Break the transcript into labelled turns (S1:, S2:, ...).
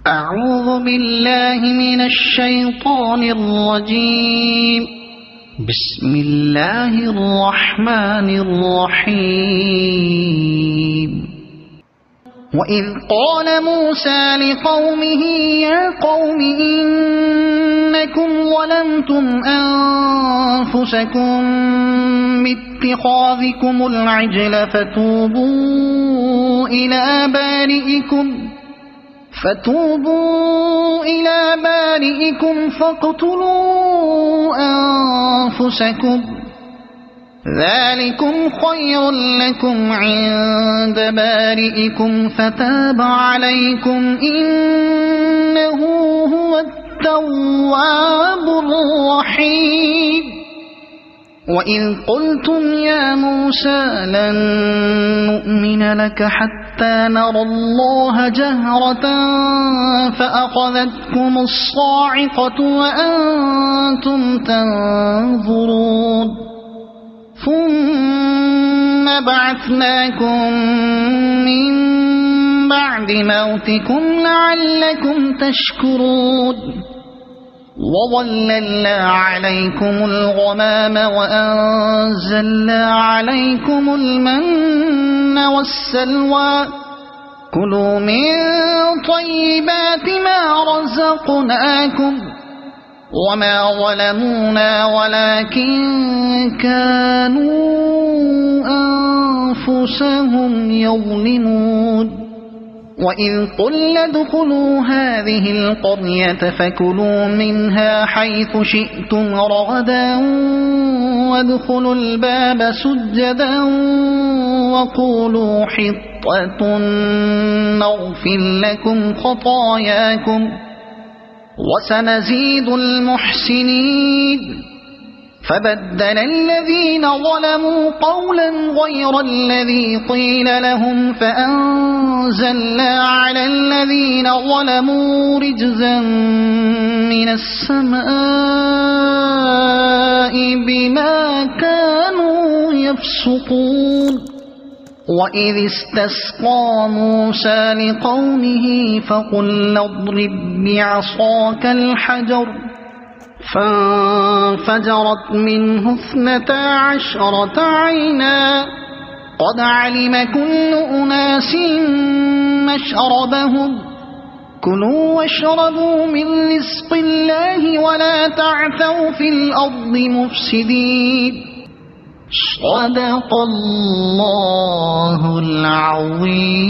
S1: أعوذ بالله من الشيطان الرجيم. بسم الله الرحمن الرحيم. وإذ قال موسى لقومه يا قوم إنكم ظلمتم أنفسكم باتخاذكم العجل فتوبوا إلى بارئكم فاقتلوا أنفسكم ذلكم خير لكم عند بارئكم فتاب عليكم إنه هو التواب الرحيم. وإذ قلتم يا موسى لن نؤمن لك حتى نرى الله جهرة فأخذتكم الصاعقة وأنتم تنظرون ثم بعثناكم من بعد موتكم لعلكم تشكرون. وظللنا عليكم الغمام وأنزلنا عليكم المن والسلوى كلوا من طيبات ما رزقناكم وما ظلمونا ولكن كانوا أنفسهم يظلمون. وإذ قلنا ادخلوا هذه القرية فكلوا منها حيث شئتم رغدا وادخلوا الباب سجدا وقولوا حطة نغفر لكم خطاياكم وسنزيد المحسنين. فبدل الذين ظلموا قولا غير الذي قيل لهم فأنزلنا على الذين ظلموا رجزا من السماء بما كانوا يفسقون. وإذ استسقى موسى لقومه فقلنا اضرب بعصاك الحجر فانفجرت منه 12 عينا قد علم كل أناس مشربهم كلوا واشربوا من رزق الله ولا تعثوا في الأرض مفسدين. صدق الله العظيم.